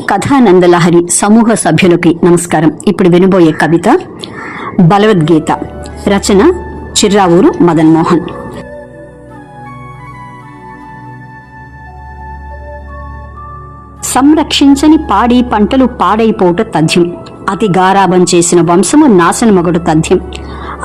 కథానందలహరి సమూహ సభ్యులకి నమస్కారం. ఇప్పుడు వినబోయే కవిత బలవద్గీత. రచన చిర్రావూరు మదన్ మోహన్. సంరక్షించని పాడి పంటలు పాడైపోట తథ్యం. అతి గారాబం చేసిన వంశము నాశనమొగడు తథ్యం.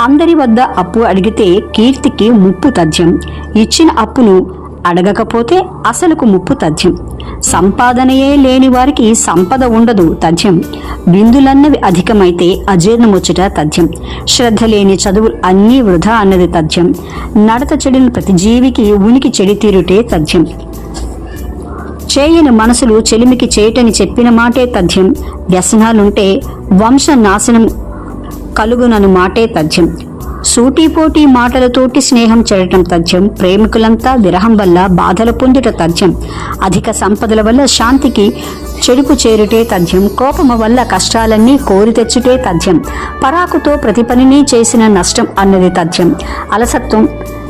అందరి వద్ద అప్పు అడిగితే కీర్తికి ముప్పు తథ్యం. ఇచ్చిన అప్పును అడగకపోతే అసలుకు ముప్పు తథ్యం. సంపాదనయే లేని వారికి సంపద ఉండదు తథ్యం. బిందులన్నవి అధికమైతే అజీర్ణముచ్చట తథ్యం. శ్రద్ధ లేని చదువులు అన్నీ వృధా అన్నది తథ్యం. నడత చెడిన ప్రతి జీవికి ఉనికి చెడి తీరుటే తథ్యం. చేయని మనసులు చెలిమికి చేయటని చెప్పిన మాటే తథ్యం. వ్యసనాలుంటే వంశ నాశనం కలుగునను మాటే తథ్యం. సూటిపోటీ మాటలతోటి స్నేహం చెడటం తథ్యం. ప్రేమికులంతా విరహం వల్ల బాధలు పొందుట తథ్యం. అధిక సంపదల వల్ల శాంతికి చెడుపు చేరుటే తథ్యం. కోపము వల్ల కష్టాలన్నీ కోరి తెచ్చుటే తథ్యం. పరాకుతో ప్రతి పనిని చేసిన నష్టం అన్నది తథ్యం. అలసత్వం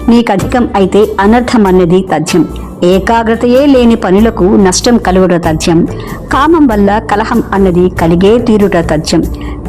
నీకధికం అయితే అనర్థం అన్నది తథ్యం. ఏకాగ్రతయే లేని పనులకు నష్టం కలుగుట తథ్యం. కామం వల్ల కలహం అన్నది కలిగే తీరుట తథ్యం.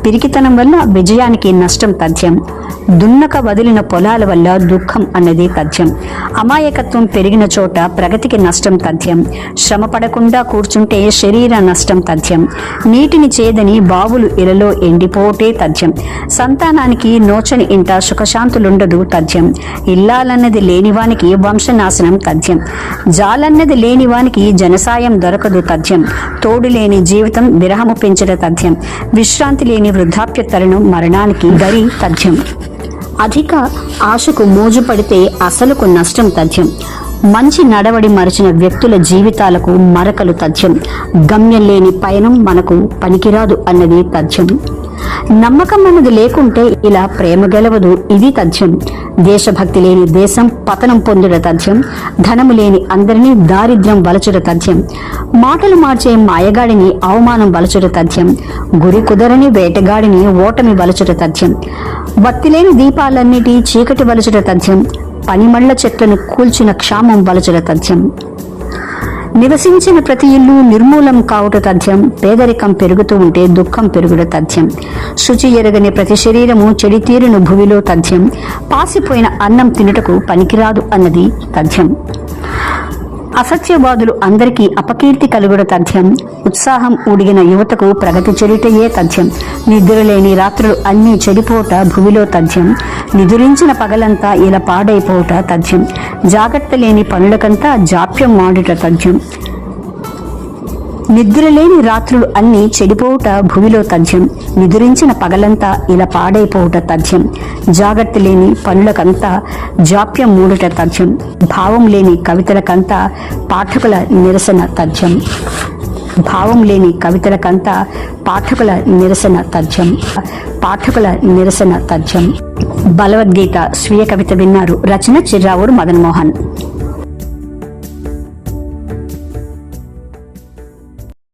పిరికితనం వల్ల విజయానికి నష్టం తథ్యం. దున్నక వదిలిన పొలాల వల్ల దుఃఖం అన్నది తథ్యం. అమాయకత్వం పెరిగిన చోట ప్రగతికి నష్టం తథ్యం. శ్రమ పడకుండా కూర్చుంటే శరీర నష్టం తథ్యం. నీటిని చేదని బావులు ఇలలో ఎండిపోటే తథ్యం. సంతానానికి నోచని ఇంట సుఖశాంతులుండదు తథ్యం. ఇల్లాలన్నది లేనివానికి వంశనాశనం తథ్యం. జాలన్నది లేనివానికి జనసాయం దొరకదు తథ్యం. తోడు లేని జీవితం విరహము పెంచట తథ్యం. విశ్రాంతి లేని వృద్ధాప్య తరుణం మరణానికి గరి తథ్యం. అధిక ఆశకు మోజు పడితే అసలుకు నష్టం తథ్యం. మంచి నడవడి మరచిన వ్యక్తుల జీవితాలకు మరకలు తథ్యం. గమ్యం లేని పయనం మనకు పనికిరాదు అన్నది తథ్యం. నమ్మకం అన్నది లేకుంటే ఇలా ప్రేమ గెలవదు ఇది తథ్యం. దేశభక్తి లేని దేశం పతనం పొందుట తథ్యం. ధనము లేని అందరినీ దారిద్ర్యం వలచుట తథ్యం. మాటలు మార్చే మాయగాడిని అవమానం వలచుట తథ్యం. గురి కుదరని వేటగాడిని ఓటమి వలచుట తథ్యం. భక్తి లేని దీపాలన్నిటి చీకటి వలచుట తథ్యం. పనిమళ్ల చెట్లను కూల్చిన క్షామం వలచుట తథ్యం. నివసించిన ప్రతి ఇల్లు నిర్మూలం కావుట తథ్యం. పేదరికం పెరుగుతూ ఉంటే దుఃఖం పెరుగుట తథ్యం. శుచి ఎరగని ప్రతి శరీరము చెడి తీరును భువిలో తథ్యం. పాసిపోయిన అన్నం తినుటకు పనికిరాదు అన్నది తథ్యం. అసత్యవాదులు అందరికీ అపకీర్తి కలుగుట తథ్యం. ఉత్సాహం ఉడిగిన యువతకు ప్రగతి చెడుటయే తథ్యం. నిద్రలేని రాత్రులు అన్నీ చెడిపోట భూమిలో తథ్యం. నిదురించిన పగలంతా ఇలా పాడైపోట తథ్యం. జాగ్రత్త లేని పనులకంతా జాప్యం మాడుట తథ్యం. నిద్రలేని రాత్రులు అన్నీ చెడిపోవుట భూమిలో తథ్యం. నిదురించిన పగలంతా ఇలా పాడైపోవుట తథ్యం. జాగ్రత్త లేని పనులకంతా జాప్యం మూడుట తథ్యం. భావం లేని కవితలకంతా పాఠకుల నిరసన తథ్యం. భావం లేని కవితలకంతా పాఠకుల నిరసన తథ్యం. పాఠకుల నిరసన తథ్యం. బలవద్గీత స్వీయ కవిత విన్నారు. రచన చిర్రావూరు మదన్ మోహన్.